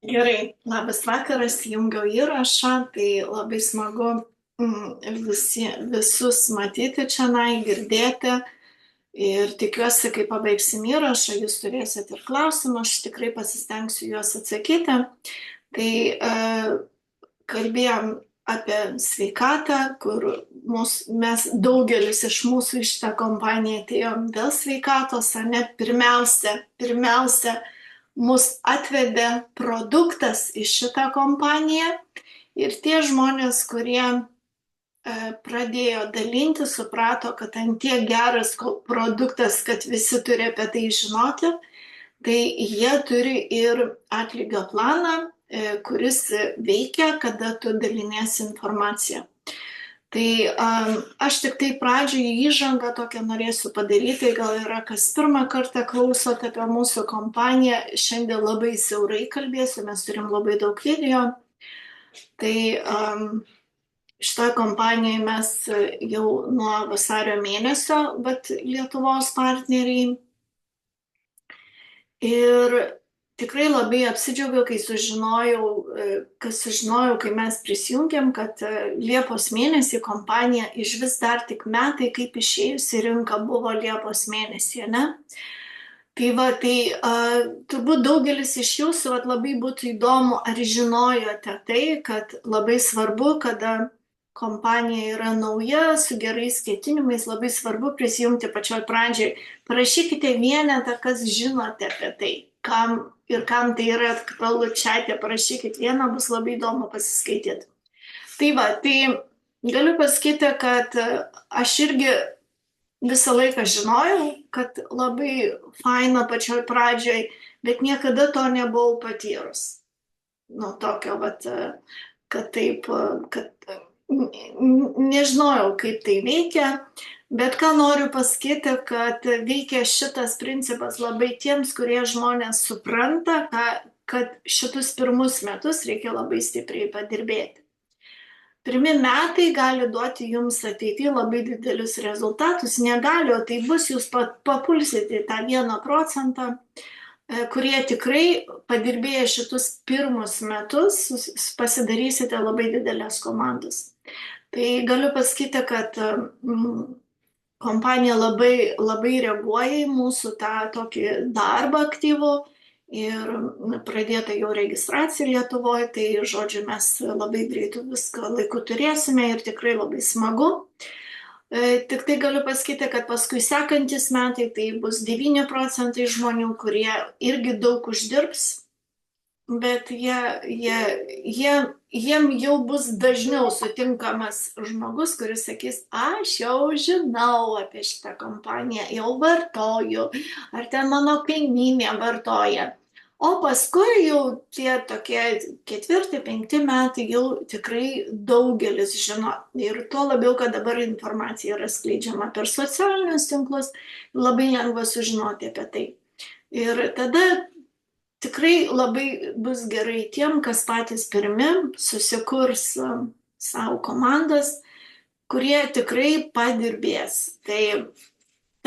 Gerai, labas vakaras, jungiau įrašą, tai labai smagu visus matyti čia, girdėti ir tikiuosi, kai pabaigsim įrašą, jūs turėsit ir klausimų, aš tikrai pasistengsiu juos atsakyti. Tai kalbėjom apie sveikatą, kur mes daugelis iš mūsų į šitą kompaniją atėjom dėl sveikatos, ar ne pirmiausia mus atvedė produktas į šitą kompaniją ir tie žmonės, kurie pradėjo dalinti, suprato, kad ant tiek geras produktas, kad visi turi apie tai žinoti, tai jie turi ir atlygio planą, kuris veikia, kada tu daliniesi informaciją. Tai aš tik tai pradžiai įžangą tokią norėsiu padaryti, gal yra kas pirmą kartą klausot apie mūsų kompaniją, šiandien labai siaurai kalbėsiu, mes turim labai daug video. Tai šitoje kompanijoje mes jau nuo vasario mėnesio, bet Lietuvos partneriai. Ir tikrai labai apsidžiaugiau, kai sužinojau, kai mes prisijungėm, kad Liepos mėnesį kompanija iš vis dar tik metai, kaip išėjusi rinka buvo Liepos mėnesį, ne? Tai turbūt daugelis iš jūsų labai būtų įdomu, ar žinojote tai, kad labai svarbu, kada kompanija yra nauja, su gerais ketinimais, labai svarbu prisijungti pačioj pradžioj. Parašykite vienetą, kas žinote apie tai, kam tai yra aktualu čiate, parašykit vieną, bus labai įdomu pasiskaityti. Tai galiu pasakyti, kad aš irgi visą laiką žinojau, kad labai faina pačioj pradžioj, bet niekada to nebuvau patyrus. Tokio, kad nežinojau, kaip tai veikia, bet ką noriu pasakyti, kad veikia šitas principas labai tiems, kurie žmonės supranta, kad šitus pirmus metus reikia labai stipriai padirbėti. Pirmi metai gali duoti jums ateityje labai didelius rezultatus, negali, o tai bus, jūs papulsite tą 1%, kurie tikrai padirbėję šitus pirmus metus pasidarysite labai didelės komandos. Tai galiu pasakyti, kad kompanija labai reaguoja į mūsų tą tokį darbą aktyvų ir pradėta jau registracija Lietuvoje, tai žodžiu mes labai greitai viską laiku turėsime ir tikrai labai smagu. Tik tai galiu pasakyti, kad paskui sekantis metai tai bus 9% žmonių, kurie irgi daug uždirbs, bet jiem jau bus dažniau sutinkamas žmogus, kuris sakys, aš jau žinau apie šitą kompaniją, jau vartoju, ar ten mano kaimynė vartoja. O paskui jau tie tokie 4-5 metai jau tikrai daugelis žino. Ir tuo labiau, kad dabar informacija yra skleidžiama per socialinius tinklus, labai lengva sužinoti apie tai. Ir tada tikrai labai bus gerai tiem, kas patys pirmi susikurs savo komandas, kurie tikrai padirbės. Tai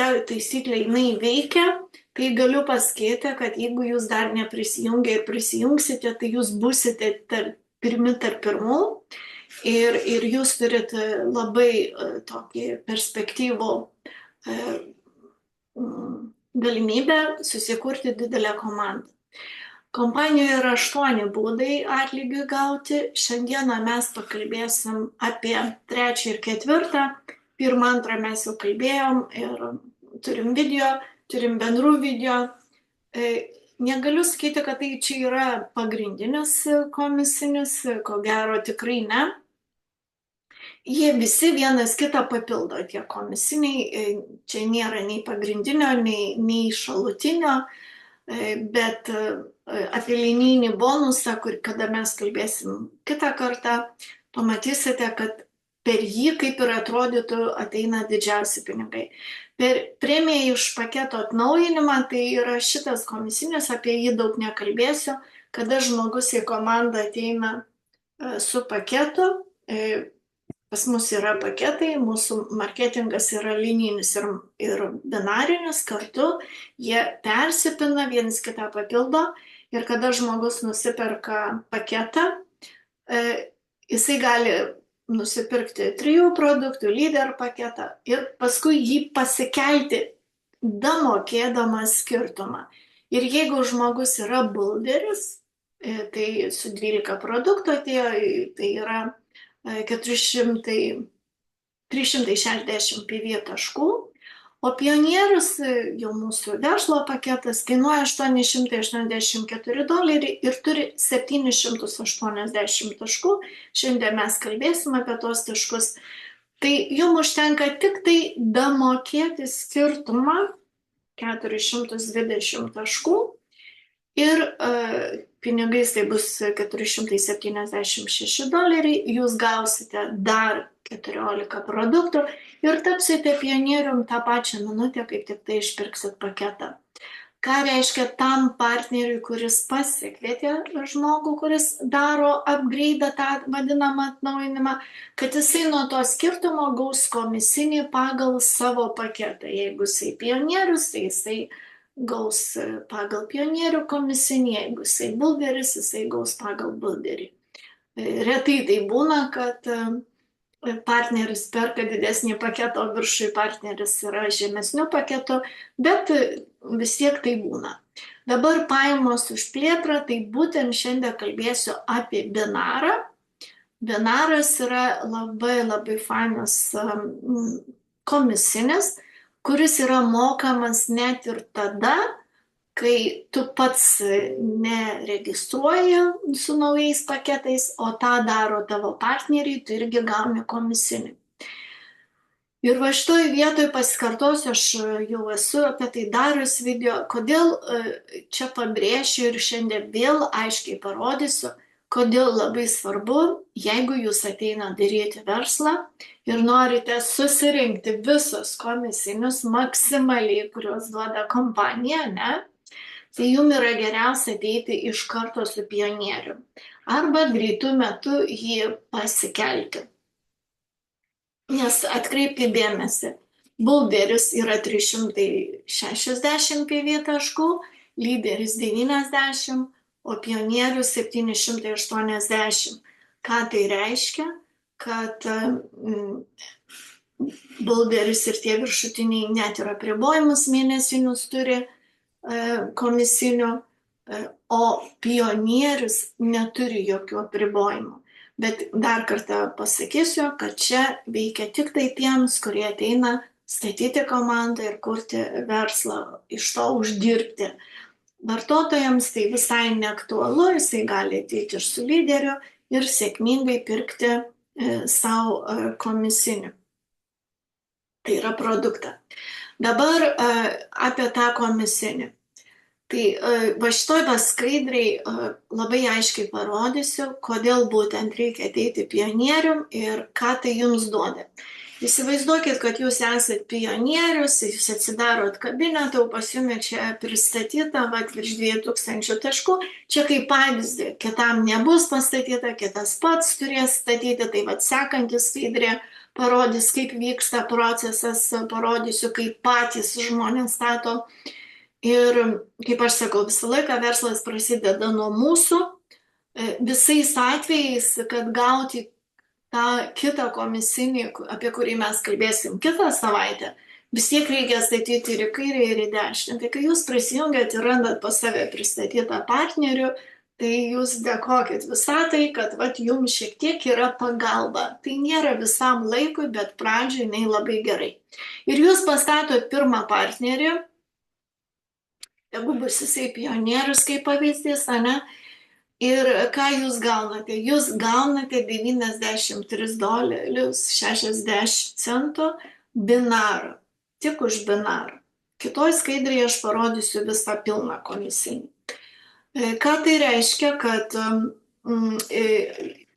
ta taisyklė jinai veikia. Tai galiu pasakyti, kad jeigu jūs dar neprisijungę ir prisijungsite, tai jūs busite pirmi tarp pirmų ir jūs turite labai tokį perspektyvų galimybę susikurti didelę komandą. Kompanijoje yra 8 būdai atlygiui gauti. Šiandieną mes pakalbėsim apie 3 ir 4. 1, 2 mes jau kalbėjom ir turim video. Turim bendrų video. Negaliu sakyti, kad tai čia yra pagrindinis komisinis, ko gero tikrai ne. Jie visi vienas kitą papildo, tie komisiniai, čia nėra nei pagrindinio, nei šalutinio, bet apie linijinį bonusą, kada mes kalbėsim kitą kartą, pamatysite, kad per jį, kaip ir atrodytų, ateina didžiausi pinigai. Per premiją iš paketo atnaujinimą, tai yra šitas komisinis, apie jį daug nekalbėsiu, kada žmogus į komandą ateina su paketu, pas mus yra paketai, mūsų marketingas yra linijinis ir binarinis kartu, jie persipina, vienas kitą papildo Ir kada žmogus nusiperka paketą, jisai gali nusipirkti 3 produktų, lyder paketą ir paskui jį pasikelti, damokėdamas skirtumą. Ir jeigu žmogus yra bulderis, tai su 12 produktų atėjo, tai yra 360 PV taškų, o pionierius, jau mūsų verslo paketas, kainuoja $884 ir turi 780 taškų. Šiandien mes kalbėsim apie tos taškus. Tai jums užtenka tik tai damokėti skirtumą 420 taškų ir pinigais tai bus $476, jūs gausite dar 14 produktų ir tapsite pionierium tą pačią minutę, kaip tik tai išpirksit paketą. Ką reiškia tam partneriui, kuris pasikvietė žmogų, kuris daro upgrade, tą vadinamą atnaujinimą, kad jisai nuo to skirtumo gaus komisinį pagal savo paketą. Jeigu jisai pionierius, tai jisai gaus pagal pionierių komisinį, jeigu jisai bulderis, jisai gaus pagal bulderį. Retai tai būna, kad partneris perka didesnį paketą, o viršui partneris yra žemesnių paketų, bet vis tiek tai būna. Dabar pajamos už plėtrą, tai būtent šiandien kalbėsiu apie binarą. Binaras yra labai fainas komisinis, kuris yra mokamas net ir tada, kai tu pats neregistruoji su naujais paketais, o tą daro tavo partneriai, tu irgi gauni komisinį. Ir va šitoj vietoj pasikartosiu, aš jau esu apie tai darius video, kodėl čia pabrėšiu ir šiandien vėl aiškiai parodysiu, kodėl labai svarbu, jeigu jūs ateina daryti verslą ir norite susirinkti visus komisinius maksimaliai, kuriuos duoda kompanija, ne? Tai jums yra geriausia ateiti iš karto su pionieriu arba greitų metų jį pasikelti. Nes atkreipkite dėmesį, bulderis yra 360 PV taškų, lyderis 90, o pionierius 780. Ką tai reiškia? Kad bulderis ir tie viršutiniai net ir apribojimus mėnesinius turi komisinių, o pionierius neturi jokių apribojimų. Bet dar kartą pasakysiu, kad čia veikia tik tai tiems, kurie ateina statyti komandą ir kurti verslą, iš to uždirbti. Vartotojams tai visai neaktualu, jisai gali ateiti ir su lyderiu ir sėkmingai pirkti savo komisinių. Tai yra produktą. Dabar apie tą komisinį. Tai va šitoj skaidriai labai aiškiai parodysiu, kodėl būtent reikia ateiti pionierium ir ką tai jums duoda. Įsivaizduokit, kad jūs esat pionierius, jūs atsidarot kabinetą, pas jums čia pristatyta virš 2000 taškų, čia kaip pavyzdį, kitam nebus pastatyta, kitas pats turės statyti, tai sekantis skaidrė parodys, kaip vyksta procesas, parodysiu, kaip patys žmonės stato. Ir kaip aš sakau, visą laiką verslas prasideda nuo mūsų, visais atvejais, kad gauti tą kitą komisinį, apie kurį mes kalbėsim kitą savaitę, vis tiek reikia statyti ir į kairę, ir į dešinę. Tai kai jūs prisijungiat ir randat pas save pristatytą partnerių, tai jūs dėkokit visatai, kad jums šiek tiek yra pagalba. Tai nėra visam laikui, bet pradžiai jinai labai gerai. Ir jūs pastatot pirmą partnerį, jeigu bus jisai pionierius kaip pavyzdys, ane? Ir ką jūs gaunate? Jūs gaunate $93.60 binarą, tik už binarą. Kitoj skaidrėje aš parodysiu visą pilną komisinį. Ką tai reiškia, kad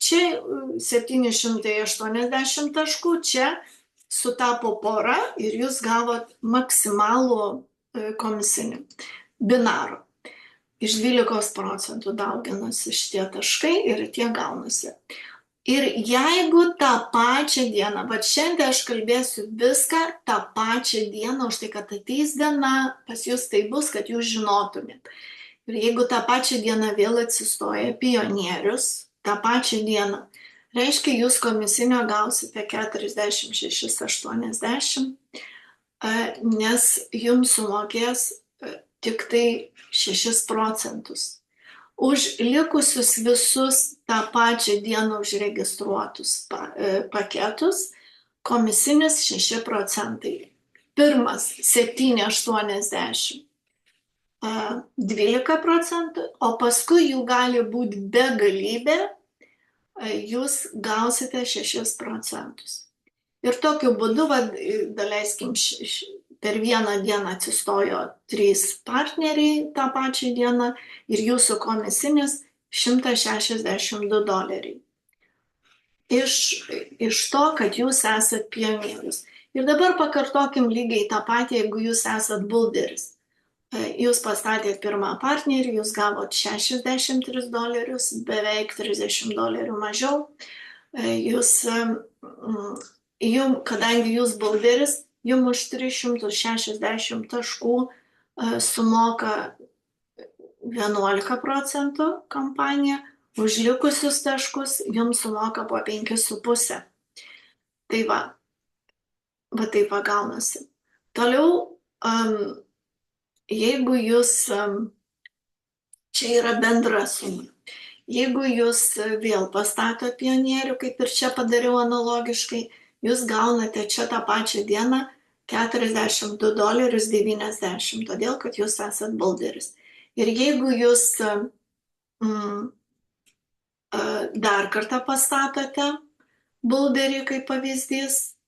čia 780 taškų, čia sutapo pora ir jūs gavot maksimalų komisinį binaro. Iš 12% dauginasi šitie taškai ir tie gaunasi. Ir jeigu tą pačią dieną, bet šiandien aš kalbėsiu viską tą pačią dieną, už tai, kad ateis diena, pas jūs tai bus, kad jūs žinotumėt. Ir jeigu tą pačią dieną vėl atsistoja pionierius, tą pačią dieną, reiškia, jūs komisinio gausite 46,80, nes jums sumokės tik tai 6 procentus. Už likusius visus tą pačią dieną užregistruotus paketus komisinis 6 procentai. Pirmas 7,80. 12 procentų, o paskui jų gali būti begalybė, jūs gausite 6 procentus. Ir tokiu būdu, daleiskim, per vieną dieną atsistojo 3 partneriai tą pačią dieną ir jūsų komisinis $162. Iš to, kad jūs esat pionierius. Ir dabar pakartokim lygiai tą patį, jeigu jūs esat bulderis. Jūs pastatėt pirmą partnerį, jūs gavot $63, beveik $30 mažiau. Kadangi jūs bulderis, jums už 360 taškų sumoka 11 procentų kompanija, už likusius taškus jums sumoka po 5,5. Tai va taip gaunasi. Toliau, jeigu jūs, čia yra bendra suma, jeigu jūs vėl pastato pionierių, kaip ir čia padariau analogiškai, jūs gaunate čia tą pačią dieną $42,90, todėl kad jūs esat bulderis. Ir jeigu jūs dar kartą pastatote bulderį kaip pavyzdys,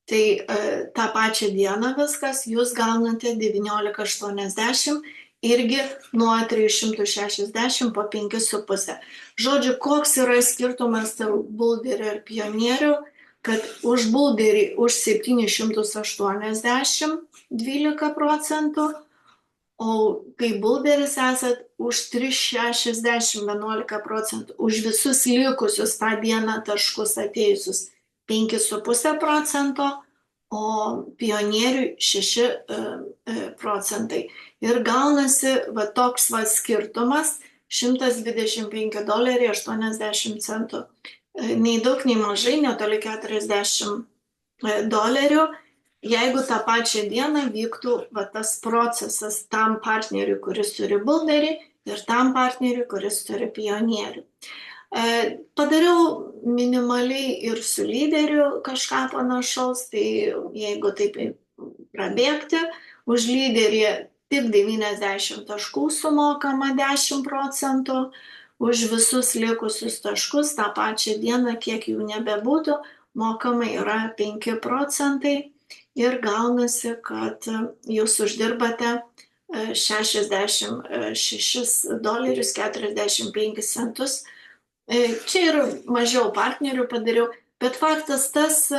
tai tą pačią dieną viskas, jūs gaunate 19,80, irgi nuo 360 po 5,5. Žodžiu, koks yra skirtumas tarp bulderio ir pionierių, kad už bulderį už 780 12 procentų, o kai bulderis esat už 360 11 procentų, už visus likusius tą dieną taškus atėjusius 5,5 procento, o pionieriui 6 procentai. Ir gaunasi toks skirtumas $125,80. Nei daug, nei mažai, netoli $40. Jeigu tą pačią dieną vyktų tas procesas tam partneriui, kuris turi bulderį, ir tam partneriui, kuris turi pionierių. Padariau minimaliai ir su lyderiu kažką panašaus, tai jeigu taip prabėgti, už lyderį tik 90 taškų sumokama 10 procentų, už visus likusius taškus tą pačią dieną, kiek jų nebebūtų, mokama yra 5 procentai ir gaunasi, kad jūs uždirbate $66,45. Čia ir mažiau partnerių padariau, bet faktas tas,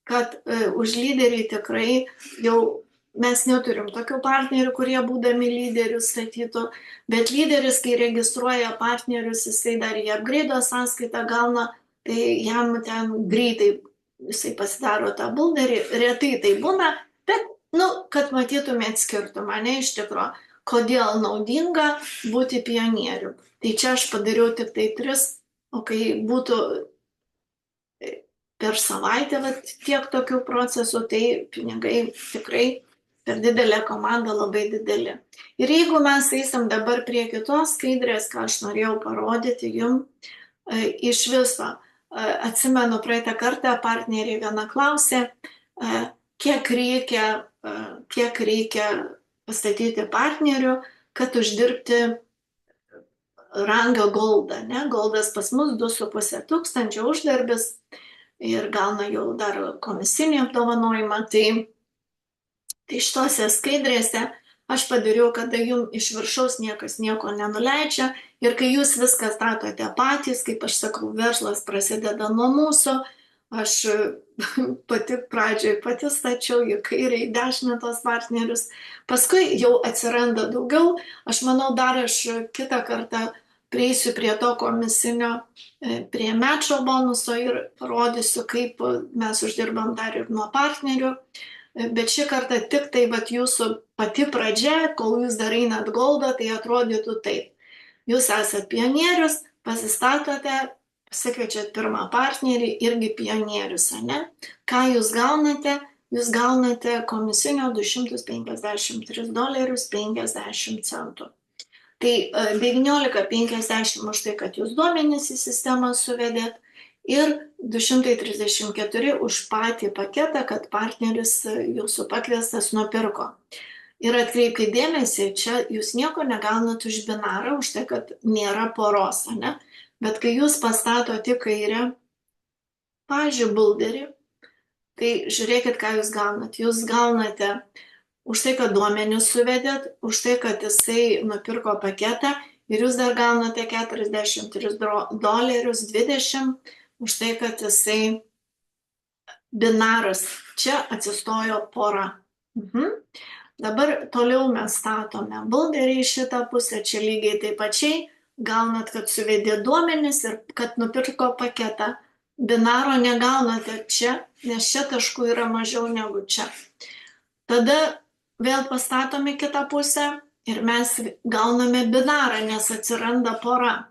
kad už lyderį tikrai jau mes neturim tokių partnerių, kurie būdami lyderių statytų, bet lyderis, kai registruoja partnerius, jisai dar į upgrade sąskaitą gauna, tai jam ten greitai jisai pasidaro tą bulderį, retai tai būna, bet, kad matytumėt skirtumą, ne iš tikro, kodėl naudinga būti pionieriu. Tai čia aš padariau tik tai 3, o kai būtų per savaitę tiek tokių procesų, tai pinigai tikrai per didelę komandą labai dideli. Ir jeigu mes eisim dabar prie kitos skaidrės, ką aš norėjau parodyti jums, iš viso, atsimenu praeitą kartą partneriai viena klausė, kiek reikia pastatyti partnerių, kad uždirbti rangą goldą. Goldas pas mus 2,5 tūkstančio uždarbis ir gauna jau dar komisinį apdovanojimą. Tai šitose skaidrėse aš padariau, kada jums iš viršaus niekas nieko nenuleidžia ir kai jūs viską statote patys, kaip aš sakau, verslas prasideda nuo mūsų. Aš pati stačiau į kairę, į dešinę tos partnerius. Paskui jau atsiranda daugiau. Aš manau, dar aš kitą kartą prieisiu prie to komisinio, prie matcho bonuso ir parodysiu, kaip mes uždirbam dar ir nuo partnerių. bet šį kartą tik tai vat, jūsų pati pradžia, kol jūs dar einat goldą, tai atrodytų taip. Jūs esat pionierius, pasistatote, pasikviečiat pirmą partnerį, irgi pionierius, ne? Ką jūs gaunate? Jūs gaunate komisinio $253.50. Tai 19,50 už tai, kad jūs duomenis į sistemą suvedėt ir 234 už patį paketą, kad partneris jūsų pakviestas nupirko. Ir atkreipkite dėmesį, čia jūs nieko negaunat už binarą, už tai, kad nėra poros, ne? Bet kai jūs pastatote į kairę, pavyzdžiui, bulderį, tai žiūrėkit, ką jūs gaunat. Jūs gaunate už tai, kad duomenis suvedėt, už tai, kad jisai nupirko paketą ir jūs dar gaunate $43.20 už tai, kad jisai binaras. Čia atsistojo pora. Dabar toliau mes statome bulderį į šitą pusę, čia lygiai taip pačiai gaunat, kad suvedė duomenis ir kad nupirko paketą. Binaro negaunate čia, nes čia taškų yra mažiau negu čia. Tada vėl pastatome kitą pusę ir mes gauname binarą, nes atsiranda pora.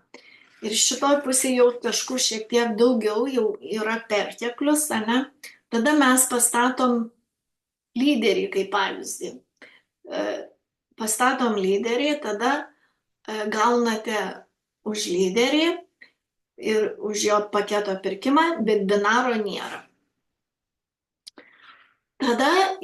Ir šitoj pusėje jau taškų šiek tiek daugiau, jau yra perteklius, ne? Tada mes pastatom lyderį kaip pavyzdį. Pastatom lyderį, tada gaunate už lyderį ir už jo paketo pirkimą, bet binaro nėra. Tada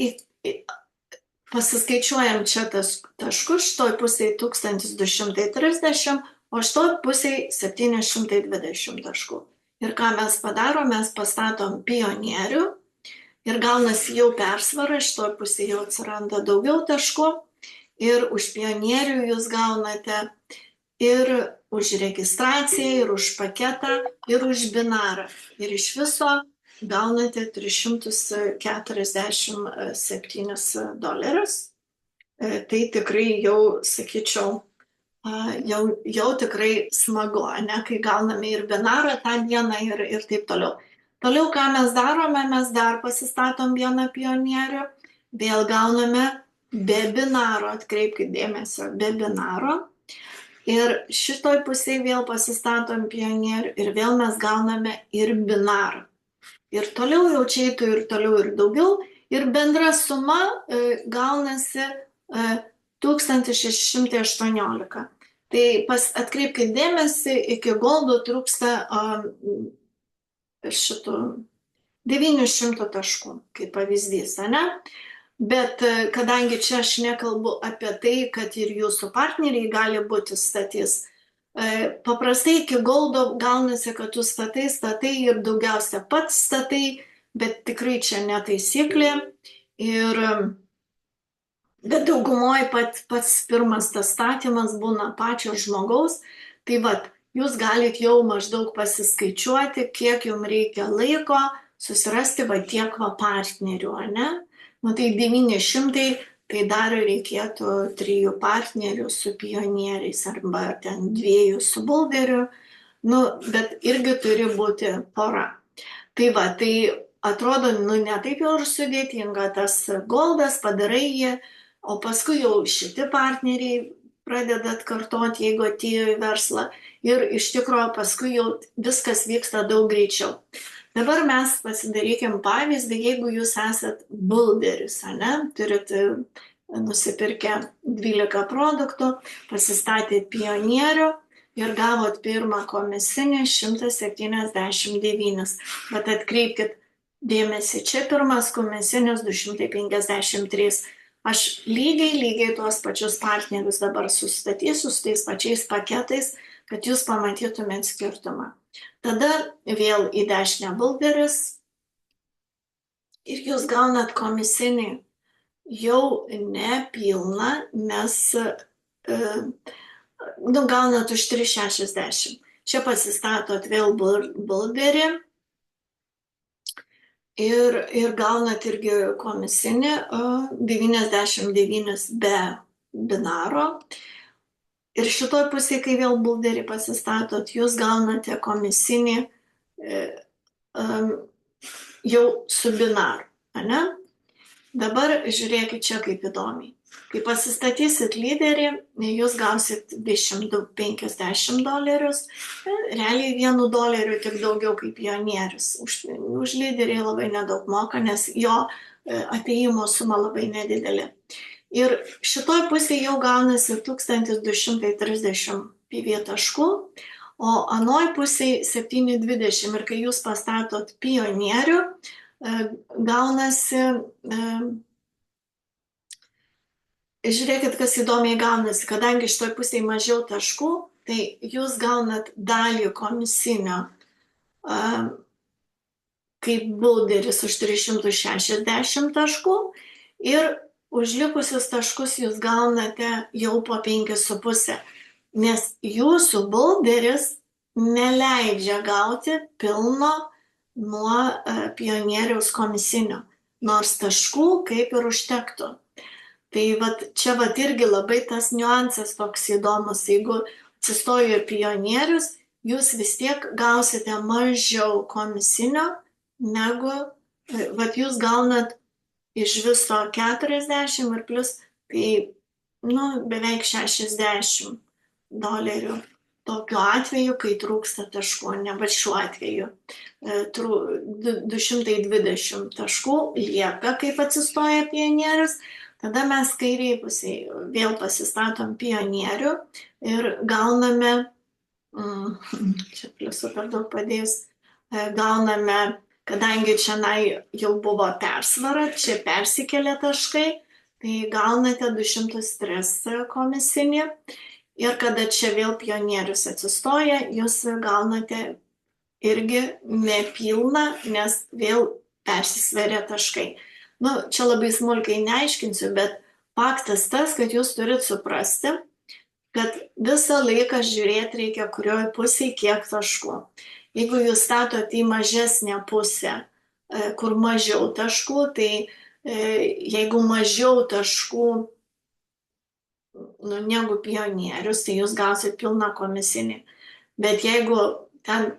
pasiskaičiuojam čia taškus, šitoj pusėje 1230, o šitoj pusėje 720 taškų. Ir ką mes padarom, mes pastatom pionierių ir gaunasi jau persvara, šitoj pusėje jau atsiranda daugiau taškų ir už pionierių jūs gaunate ir už registraciją, ir už paketą, ir už binarą. Ir iš viso gaunate $347. Tai tikrai jau, sakyčiau, jau tikrai smagu, ne, kai gauname ir binarą tą dieną ir taip toliau. Toliau, ką mes darome, mes dar pasistatom vieną pionierių, vėl gauname be binaro, atkreipkite dėmesio, be binaro. Ir šitoj pusėje vėl pasistatom pionierių ir vėl mes gauname ir binarą. Ir toliau jau čia eitų ir toliau ir daugiau. Ir bendra suma gaunasi 1618. Tai atkreipkite dėmesį, iki goldo trūksta 900 taškų, kaip pavyzdys, ne? Bet kadangi čia aš nekalbu apie tai, kad ir jūsų partneriai gali būti statys, paprastai iki goldo gaunasi, kad tu statai ir daugiausia pats statai, bet tikrai čia netaisyklė. Bet daugumoje pats pirmas tas statymas būna pačio žmogaus, tai vat, jūs galite jau maždaug pasiskaičiuoti, kiek jums reikia laiko susirasti va tiek va partnerių, ne? Nu tai 900, tai dar reikėtų 3 partnerių su pionieriais arba ten 2 su bulderiu, nu, bet irgi turi būti pora. Tai va, tai atrodo, nu, ne taip jau ir sudėtinga tas goldas, padarai jį, o paskui jau šiti partneriai pradeda atkartoti, jeigu atėjo į verslą ir iš tikrųjų paskui jau viskas vyksta daug greičiau. Dabar mes pasidarykim pavyzdį, jeigu jūs esat bulderis, ne? Turit nusipirkę 12 produktų, pasistatėt pionierių ir gavot pirmą komisinį 179. Bet atkreipkite dėmesį, čia pirmas komisinis 253. Aš lygiai tuos pačius partnerius dabar sustatysiu su tais pačiais paketais, kad jūs pamatytumėt skirtumą. Tada vėl į dešinę bulderis ir jūs gaunat komisinį jau nepilną, nes gaunat už 360. Čia pasistatot vėl bulderį ir gaunat irgi komisinį 99 be binaro. Ir šitoj pusėje, kai vėl bulderį pasistatot, jūs gaunate komisinį jau su binaru, ne? Dabar žiūrėkit čia kaip įdomiai. Kai pasistatysit lyderį, jūs gausit $250. Realiai $1 tik daugiau kaip pionierius. Už lyderį labai nedaug moka, nes jo atėjimo suma labai nedidelė. Ir šitoj pusėje jau gaunasi 1230 PV taškų, o anoj pusėje 720. Ir kai jūs pastatot pionierių, gaunasi, žiūrėkit, kas įdomiai gaunasi, kadangi šitoj pusėje mažiau taškų, tai jūs gaunat dalį komisinio kaip builderis už 360 taškų ir už likusius taškus jūs gaunate jau po 5,5, nes jūsų builderis neleidžia gauti pilno nuo pionieriaus komisinio, nors taškų kaip ir užtektų. Tai čia irgi labai tas niuansas toks įdomus, jeigu atsistoja pionierius, jūs vis tiek gausite mažiau komisinio, negu jūs gaunat iš viso 40 ir plus, tai beveik $60. Tokiu atveju, kai trūksta taškų, ne, bet šiuo atveju 220 taškų lieka, kaip atsistoja pionierius, tada mes kairiai pusėje vėl pasistatom pionierių ir gauname, čia pliusų per daug padėjus, gauname, kadangi čia jau buvo persvara, čia persikėlė taškai, tai gaunate 203 komisinį. Ir kada čia vėl pionierius atsistoja, jūs gaunate irgi nepilną, nes vėl persisveria taškai. Čia labai smulkiai neaiškinsiu, bet faktas tas, kad jūs turit suprasti, kad visą laiką žiūrėti reikia, kurioj pusėje kiek taškų. Jeigu jūs statot į mažesnę pusę, kur mažiau taškų, tai jeigu mažiau taškų negu pionierius, tai jūs gausit pilną komisinį. Bet jeigu ten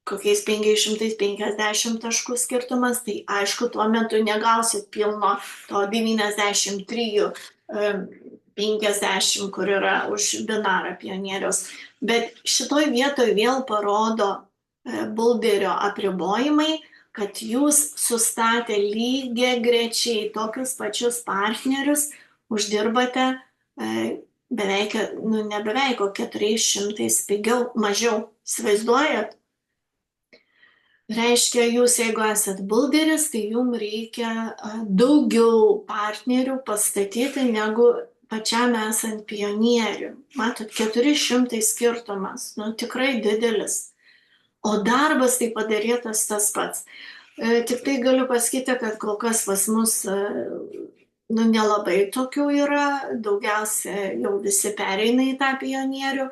kokiais 550 taškų skirtumas, tai aišku, tuo metu negausit pilno to 93,50, kur yra už binarą pionierius. Bet šitoj vietoj vėl parodo builderio apribojimai, kad jūs sustatę lygiagrečiai tokius pačius partnerius uždirbate beveik, ne beveik, o 400 pigiau, mažiau. Įsivaizduojat? Reiškia, jūs jeigu esat builderis, tai jums reikia daugiau partnerių pastatyti negu pačiam esant pionierių. Matot, 400 skirtumas, tikrai didelis. O darbas tai padarytas tas pats. Tik tai galiu pasakyti, kad kol kas pas mus nelabai tokių yra, daugiausia jau visi pereina į tą pionierių,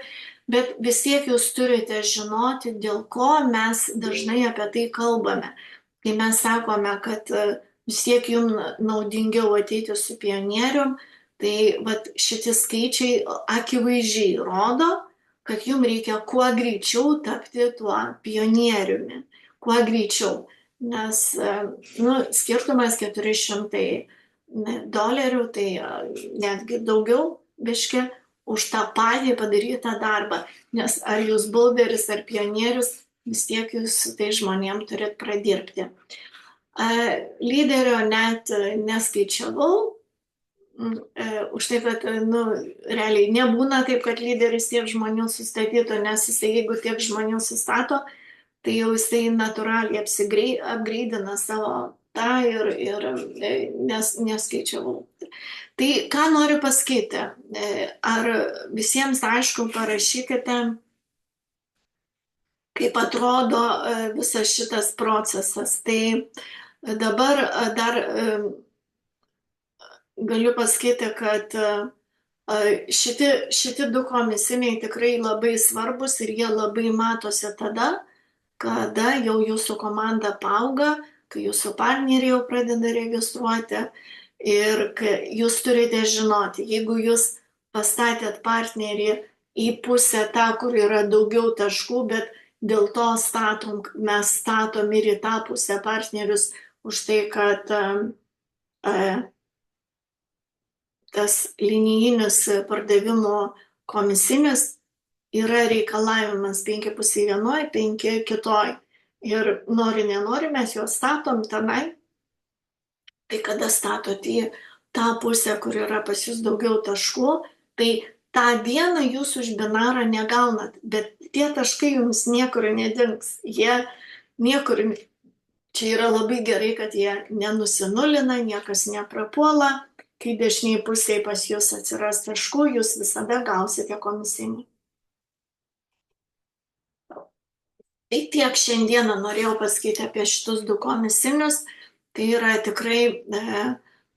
bet vis tiek jūs turite žinoti, dėl ko mes dažnai apie tai kalbame. Kai mes sakome, kad vis tiek jums naudingiau ateiti su pionierium, tai šitie skaičiai akivaizdžiai rodo, kad jums reikia kuo greičiau tapti tuo pionieriumi. Kuo greičiau, nes skirtumas $400, tai netgi daugiau biškį už tą patį padarytą darbą. Nes ar jūs builderis ar pionierius, vis tiek jūs su tai žmonėm turit pradirbti. Lyderio net neskaičiavau, už tai, kad realiai nebūna taip, kad lyderis tiek žmonių sustatytų, nes jisai, jeigu tiek žmonių sustato, tai jau jisai natūraliai apgreidina savo tą ir neskaičiavau. Tai ką noriu pasakyti, ar visiems aišku, parašykite, kaip atrodo visas šitas procesas. Tai dabar dar galiu pasakyti, kad šitie du komisiniai tikrai labai svarbus ir jie labai matosi tada, kada jau jūsų komanda paauga, kai jūsų partneriai jau pradeda registruoti ir jūs turite žinoti, jeigu jūs pastatėt partnerį į pusę tą, kur yra daugiau taškų, bet dėl to mes statom ir į tą pusę partnerius už tai, kad tas linijinis pardavimo komisinis yra reikalavimas 5,5 vienoj, 5 kitoj. Ir nori, nenori, mes juos statom tenai. Tai kada statot į tą pusę, kur yra pas jūs daugiau taškų, tai tą dieną jūs už binarą negaunat, bet tie taškai jums niekur nedings. Jie niekur, čia yra labai gerai, kad jie nenusinulina, niekas neprapuola. Kai dešiniai pusėje pas jūs atsiras taškų, jūs visada gausite komisinį. Tai tiek šiandieną norėjau pasakyti apie šitus du komisinius. Tai yra tikrai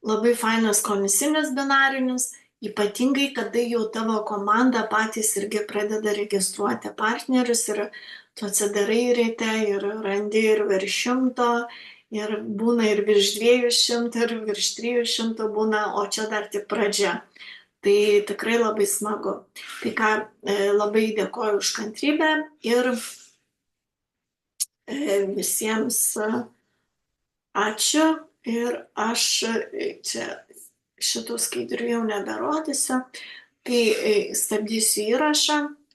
labai fainas komisinis binarinis, ypatingai, kada jau tavo komanda patys irgi pradeda registruoti partnerius ir tu atsidarai ryte ir randi ir virš 100, ir būna ir virš 200, ir virš 300 būna, o čia dar tik pradžia. Tai tikrai labai smagu. Tai ką, labai dėkoju už kantrybę ir visiems ačiū ir aš čia šitų skaidrių jau neberodysiu, tai stabdysiu įrašą